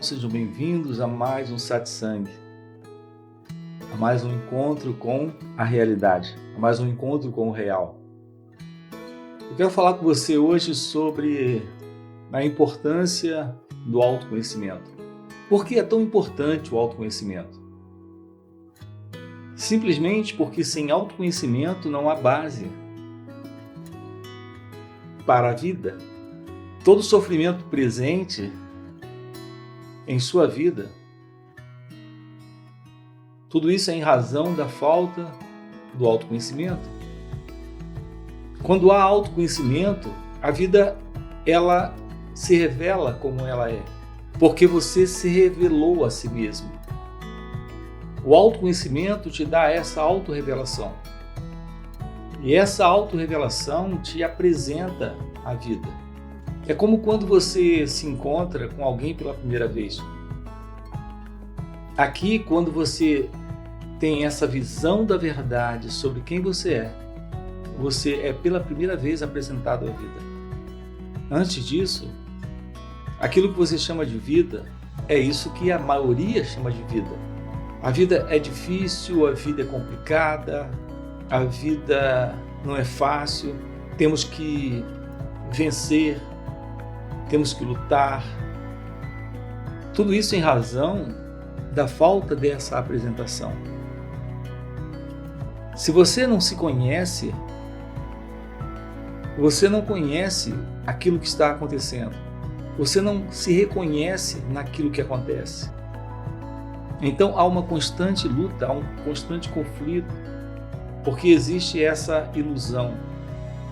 Sejam bem-vindos a mais um Satsang, a mais um encontro com a realidade, a mais um encontro com o real. Eu quero falar com você hoje sobre a importância do autoconhecimento. Por que é tão importante o autoconhecimento? Simplesmente porque sem autoconhecimento não há base para a vida. Todo sofrimento presente em sua vida, tudo isso é em razão da falta do autoconhecimento. Quando há autoconhecimento, a vida ela se revela como ela é, porque você se revelou a si mesmo. O autoconhecimento te dá essa autorrevelação. E essa autorrevelação te apresenta a vida. É como quando você se encontra com alguém pela primeira vez. Aqui, quando você tem essa visão da verdade sobre quem você é pela primeira vez apresentado à vida. Antes disso, aquilo que você chama de vida é isso que a maioria chama de vida. A vida é difícil, a vida é complicada, a vida não é fácil, temos que vencer, temos que lutar. Tudo isso em razão da falta dessa apresentação. Se você não se conhece, você não conhece aquilo que está acontecendo. Você não se reconhece naquilo que acontece. Então há uma constante luta, há um constante conflito, porque existe essa ilusão,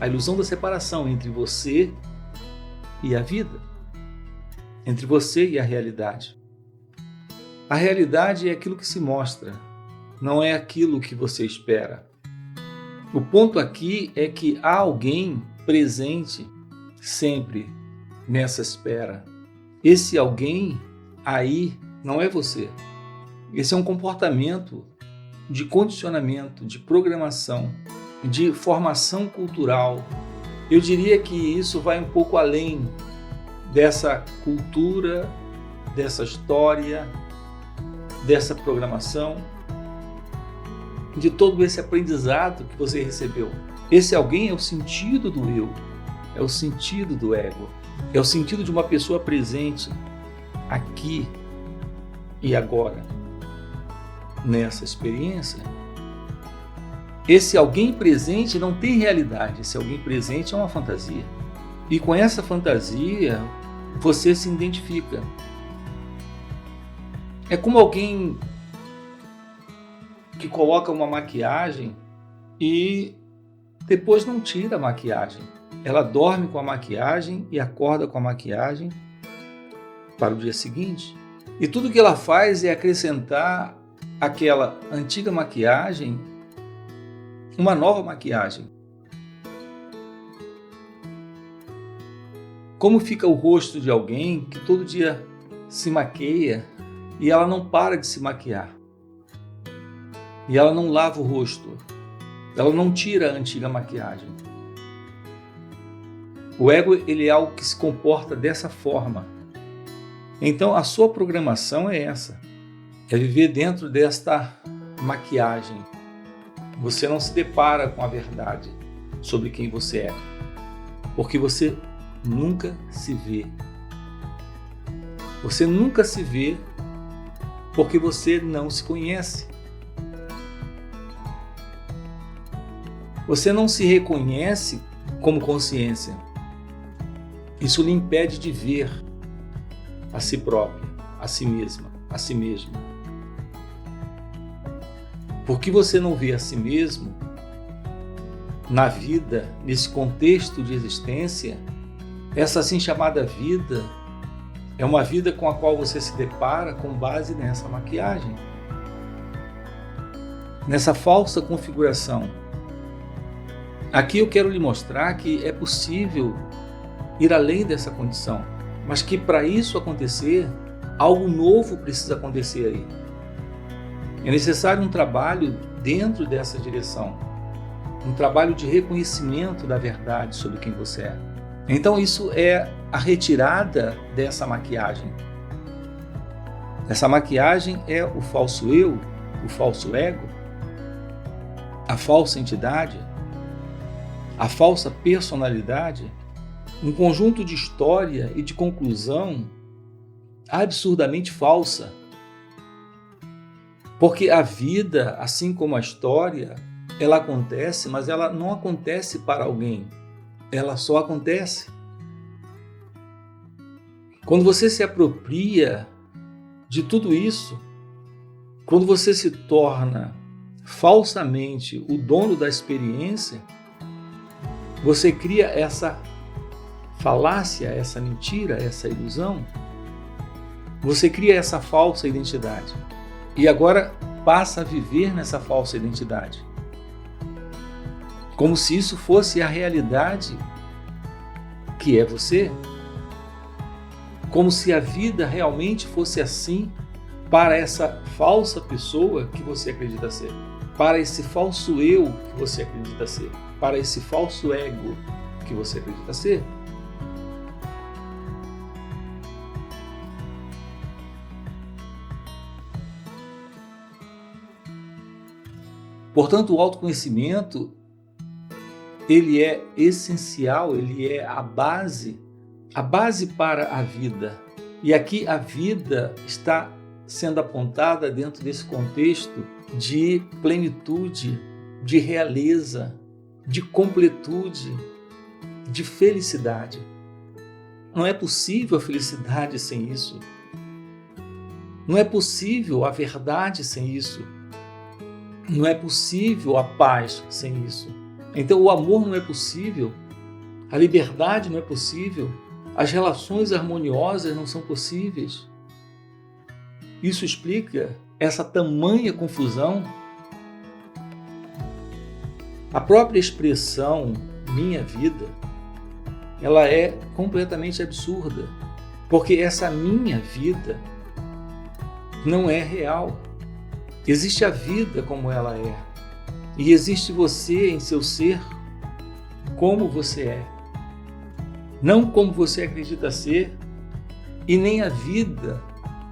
a ilusão da separação entre você e a vida, entre você e a realidade. A realidade é aquilo que se mostra, não é aquilo que você espera. O ponto aqui é que há alguém presente sempre nessa espera. Esse alguém aí não é você. Esse é um comportamento de condicionamento, de programação, de formação cultural. Eu diria que isso vai um pouco além dessa cultura, dessa história, dessa programação, de todo esse aprendizado que você recebeu. Esse alguém é o sentido do eu, é o sentido do ego, é o sentido de uma pessoa presente aqui e agora, nessa experiência. Esse alguém presente não tem realidade, esse alguém presente é uma fantasia. E com essa fantasia, você se identifica. É como alguém que coloca uma maquiagem e depois não tira a maquiagem. Ela dorme com a maquiagem e acorda com a maquiagem para o dia seguinte. E tudo que ela faz é acrescentar àquela antiga maquiagem uma nova maquiagem. Como fica o rosto de alguém que todo dia se maqueia e ela não para de se maquiar? E ela não lava o rosto, ela não tira a antiga maquiagem. O ego, ele é algo que se comporta dessa forma. Então a sua programação é essa, é viver dentro desta maquiagem. Você não se depara com a verdade sobre quem você é, porque você nunca se vê. Você nunca se vê porque você não se conhece. Você não se reconhece como consciência. Isso lhe impede de ver a si própria, a si mesma, a si mesmo. Porque você não vê a si mesmo na vida, nesse contexto de existência, essa assim chamada vida é uma vida com a qual você se depara com base nessa maquiagem, nessa falsa configuração. Aqui eu quero lhe mostrar que é possível ir além dessa condição, mas que para isso acontecer, algo novo precisa acontecer aí. É necessário um trabalho dentro dessa direção, um trabalho de reconhecimento da verdade sobre quem você é. Então isso é a retirada dessa maquiagem. Essa maquiagem é o falso eu, o falso ego, a falsa entidade, a falsa personalidade, um conjunto de história e de conclusão absurdamente falsa. Porque a vida, assim como a história, ela acontece, mas ela não acontece para alguém. Ela só acontece. Quando você se apropria de tudo isso, quando você se torna falsamente o dono da experiência, você cria essa falácia, essa mentira, essa ilusão. Você cria essa falsa identidade. E agora passa a viver nessa falsa identidade. Como se isso fosse a realidade que é você. Como se a vida realmente fosse assim para essa falsa pessoa que você acredita ser. Para esse falso eu que você acredita ser. Para esse falso ego que você acredita ser. Portanto, o autoconhecimento, ele é essencial, ele é a base para a vida. E aqui a vida está sendo apontada dentro desse contexto de plenitude, de realeza, de completude, de felicidade. Não é possível a felicidade sem isso. Não é possível a verdade sem isso. Não é possível a paz sem isso. Então o amor não é possível, a liberdade não é possível, as relações harmoniosas não são possíveis. Isso explica essa tamanha confusão. A própria expressão minha vida, ela é completamente absurda, porque essa minha vida não é real. Existe a vida como ela é, e existe você em seu ser como você é. Não como você acredita ser, e nem a vida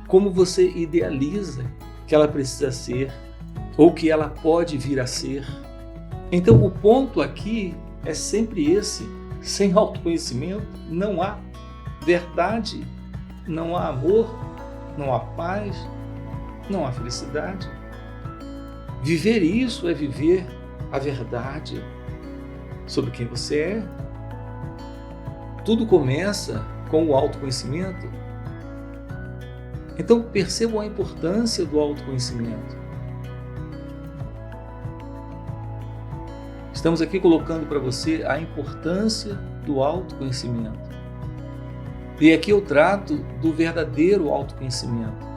como você idealiza que ela precisa ser, ou que ela pode vir a ser. Então o ponto aqui é sempre esse: sem autoconhecimento não há verdade, não há amor, não há paz, não há felicidade. Viver isso é viver a verdade sobre quem você é. Tudo começa com o autoconhecimento. Então percebam a importância do autoconhecimento. Estamos aqui colocando para você a importância do autoconhecimento. E aqui eu trato do verdadeiro autoconhecimento.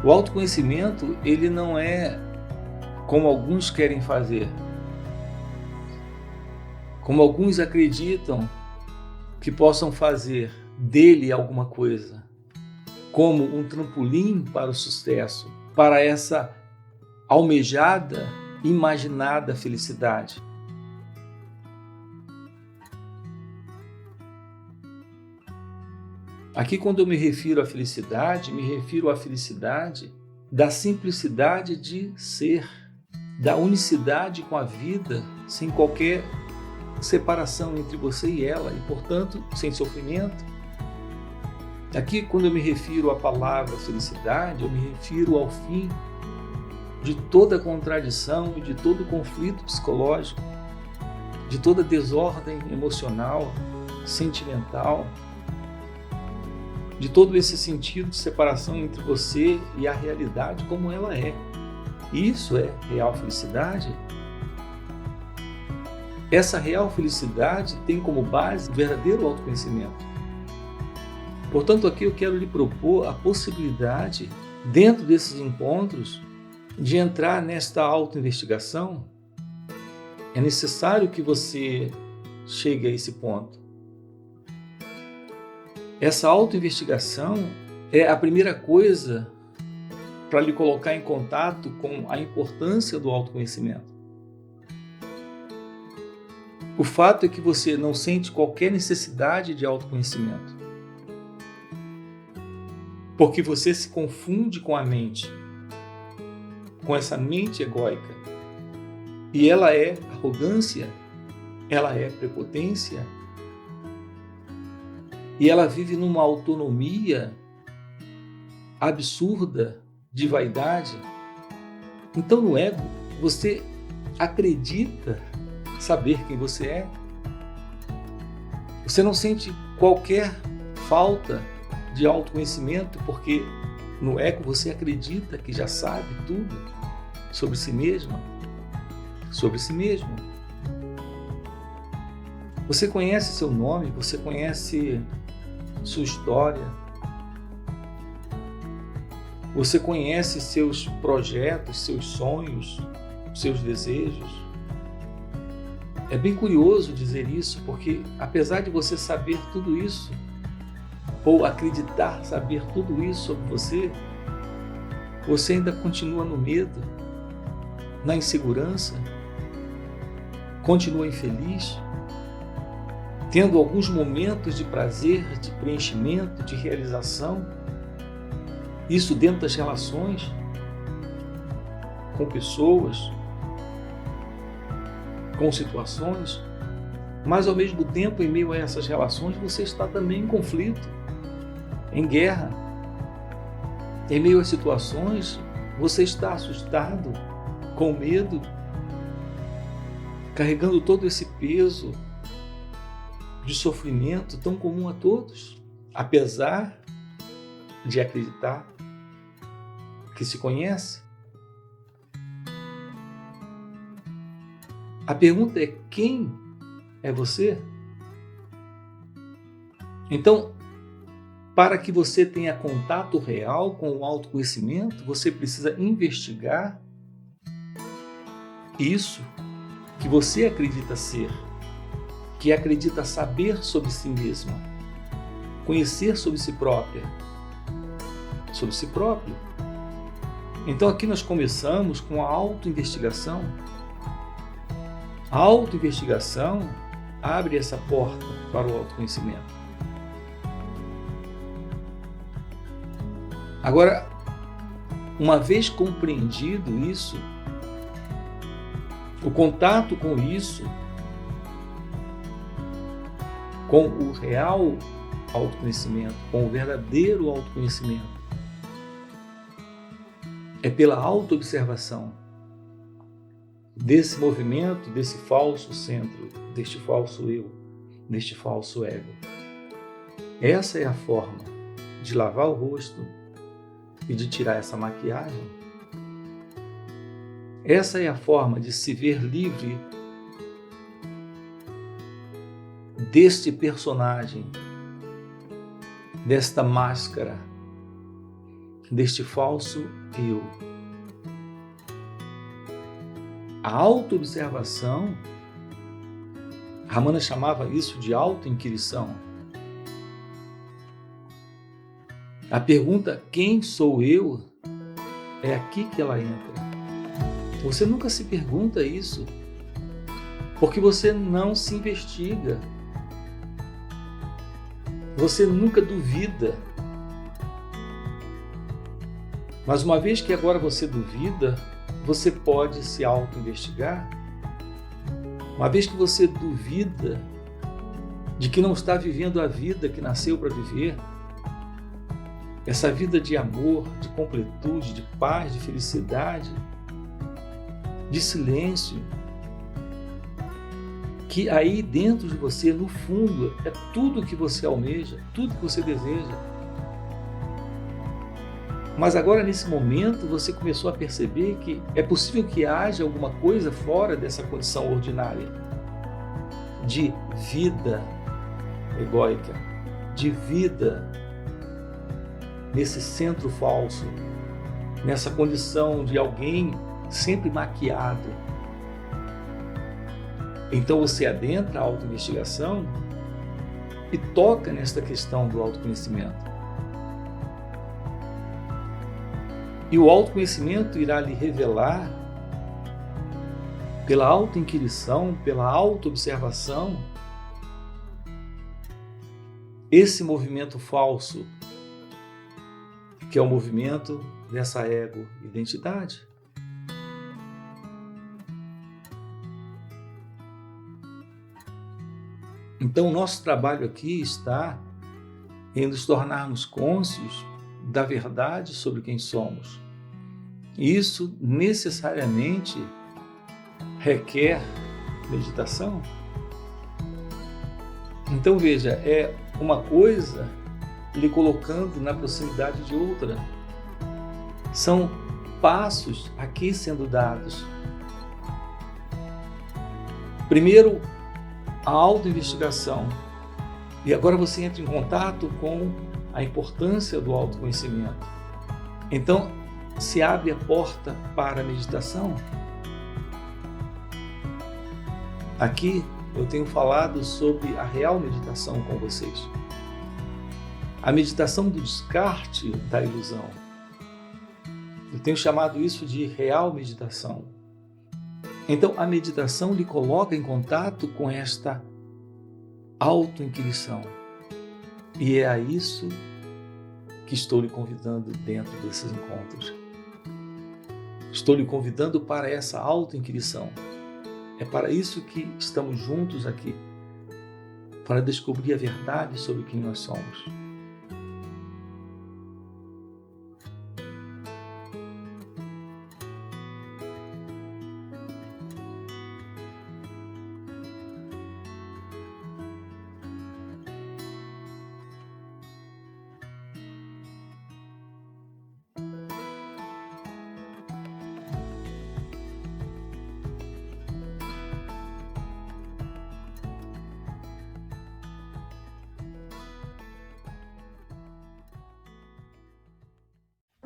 O autoconhecimento, ele não é como alguns querem fazer, como alguns acreditam que possam fazer dele alguma coisa, como um trampolim para o sucesso, para essa almejada, imaginada felicidade. Aqui, quando eu me refiro à felicidade, me refiro à felicidade da simplicidade de ser, da unicidade com a vida, sem qualquer separação entre você e ela, e, portanto, sem sofrimento. Aqui, quando eu me refiro à palavra felicidade, eu me refiro ao fim de toda contradição e de todo conflito psicológico, de toda desordem emocional, sentimental, de todo esse sentido de separação entre você e a realidade como ela é. Isso é real felicidade? Essa real felicidade tem como base o verdadeiro autoconhecimento. Portanto, aqui eu quero lhe propor a possibilidade, dentro desses encontros, de entrar nesta autoinvestigação. É necessário que você chegue a esse ponto. Essa autoinvestigação é a primeira coisa para lhe colocar em contato com a importância do autoconhecimento. O fato é que você não sente qualquer necessidade de autoconhecimento. Porque você se confunde com a mente, com essa mente egóica. E ela é arrogância, ela é prepotência, e ela vive numa autonomia absurda de vaidade. Então, no ego, você acredita saber quem você é. Você não sente qualquer falta de autoconhecimento, porque no ego você acredita que já sabe tudo sobre si mesma, sobre si mesmo. Você conhece seu nome, você conhece sua história, você conhece seus projetos, seus sonhos, seus desejos. É bem curioso dizer isso, porque apesar de você saber tudo isso, ou acreditar saber tudo isso sobre você, você ainda continua no medo, na insegurança, continua infeliz, tendo alguns momentos de prazer, de preenchimento, de realização, isso dentro das relações com pessoas, com situações, mas ao mesmo tempo, em meio a essas relações, você está também em conflito, em guerra. Em meio às situações, você está assustado, com medo, carregando todo esse peso de sofrimento tão comum a todos, apesar de acreditar que se conhece. A pergunta é: quem é você? Então, para que você tenha contato real com o autoconhecimento, você precisa investigar isso que você acredita ser, que acredita saber sobre si mesma, conhecer sobre si própria, sobre si próprio. Então aqui nós começamos com a autoinvestigação. A autoinvestigação abre essa porta para o autoconhecimento. Agora, uma vez compreendido isso, o contato com isso, com o real autoconhecimento, com o verdadeiro autoconhecimento, é pela autoobservação desse movimento, desse falso centro, deste falso eu, deste falso ego. Essa é a forma de lavar o rosto e de tirar essa maquiagem. Essa é a forma de se ver livre deste personagem, desta máscara, deste falso eu. A autoobservação, Ramana chamava isso de autoinquirição. A pergunta, quem sou eu? É aqui que ela entra. Você nunca se pergunta isso, porque você não se investiga. Você nunca duvida. Mas uma vez que agora você duvida, você pode se auto-investigar. Uma vez que você duvida de que não está vivendo a vida que nasceu para viver, essa vida de amor, de completude, de paz, de felicidade, de silêncio, que aí dentro de você, no fundo, é tudo que você almeja, tudo que você deseja. Mas agora, nesse momento, você começou a perceber que é possível que haja alguma coisa fora dessa condição ordinária de vida egóica, de vida nesse centro falso, nessa condição de alguém sempre maquiado. Então você adentra a autoinvestigação e toca nesta questão do autoconhecimento. E o autoconhecimento irá lhe revelar, pela autoinquirição, pela autoobservação, esse movimento falso que é o movimento dessa ego-identidade. Então, o nosso trabalho aqui está em nos tornarmos cônscios da verdade sobre quem somos. Isso necessariamente requer meditação. Então, veja, é uma coisa lhe colocando na proximidade de outra. São passos aqui sendo dados. Primeiro, a autoinvestigação. E agora você entra em contato com a importância do autoconhecimento. Então, se abre a porta para a meditação. Aqui eu tenho falado sobre a real meditação com vocês. A meditação do descarte da ilusão. Eu tenho chamado isso de real meditação. Então, a meditação lhe coloca em contato com esta autoinquisição. E é a isso que estou lhe convidando dentro desses encontros. Estou lhe convidando para essa autoinquisição. É para isso que estamos juntos aqui, para descobrir a verdade sobre quem nós somos.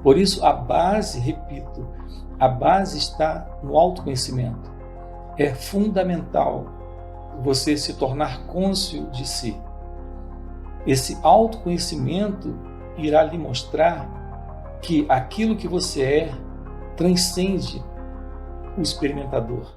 Por isso, a base, repito, a base está no autoconhecimento. É fundamental você se tornar cônscio de si. Esse autoconhecimento irá lhe mostrar que aquilo que você é transcende o experimentador.